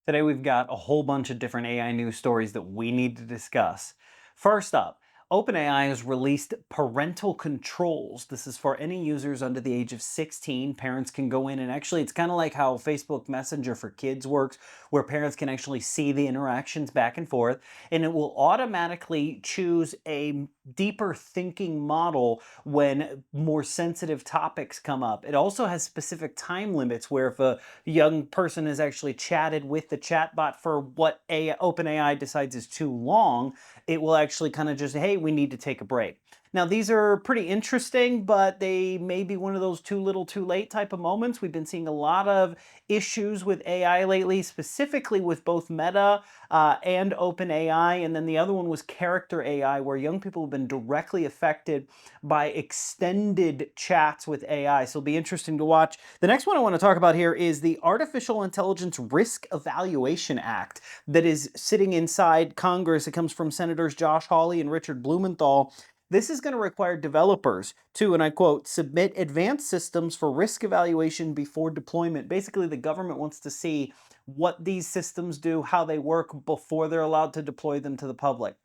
Today we've got a whole bunch of different AI news stories that we need to discuss. First up, OpenAI has released parental controls. This is for any users under the age of 16. Parents can go in and actually, it's kind of like how Facebook Messenger for kids works, where parents can actually see the interactions back and forth, and it will automatically choose a deeper thinking model when more sensitive topics come up. It also has specific time limits where if a young person has actually chatted with the chatbot for what OpenAI decides is too long, it will actually kind of just, hey, we need to take a break. Now, these are pretty interesting, but they may be one of those too little, too late type of moments. We've been seeing a lot of issues with AI lately, specifically with both Meta and OpenAI. And then the other one was character AI, where young people have been directly affected by extended chats with AI. So it'll be interesting to watch. The next one I want to talk about here is the Artificial Intelligence Risk Evaluation Act that is sitting inside Congress. It comes from Senators Josh Hawley and Richard Blumenthal. This is going to require developers to, and I quote, submit advanced systems for risk evaluation before deployment. Basically, the government wants to see what these systems do, how they work before they're allowed to deploy them to the public.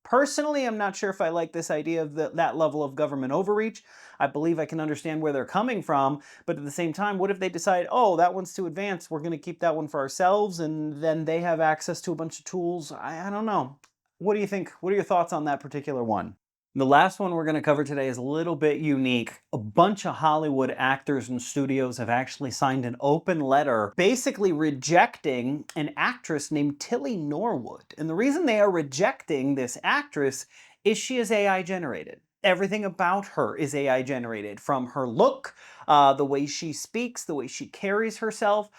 Personally, I'm not sure if I like this idea of that level of government overreach. I believe I can understand where they're coming from, but at the same time, what if they decide, oh, that one's too advanced, we're going to keep that one for ourselves, and then they have access to a bunch of tools? I don't know. What do you think? What are your thoughts on that particular one? The last one we're going to cover today is a little bit unique. A bunch of Hollywood actors and studios have actually signed an open letter basically rejecting an actress named Tilly Norwood. And the reason they are rejecting this actress is she is AI generated. Everything about her is AI generated, from her look, the way she speaks, the way she carries herself,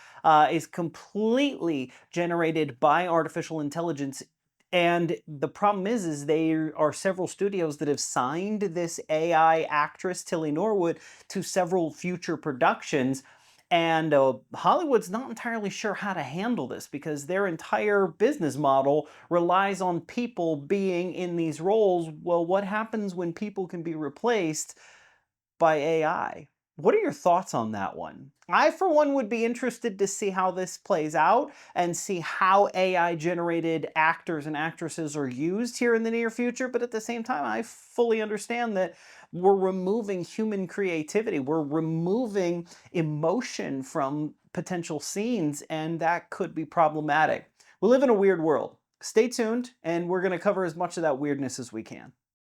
is completely generated by artificial intelligence. And the problem is there are several studios that have signed this AI actress, Tilly Norwood, to several future productions. And Hollywood's not entirely sure how to handle this because their entire business model relies on people being in these roles. Well, what happens when people can be replaced by AI? What are your thoughts on that one? I, for one, would be interested to see how this plays out and see how AI generated actors and actresses are used here in the near future. But at the same time, I fully understand that we're removing human creativity, we're removing emotion from potential scenes, and that could be problematic. We live in a weird world. Stay tuned, and we're going to cover as much of that weirdness as we can.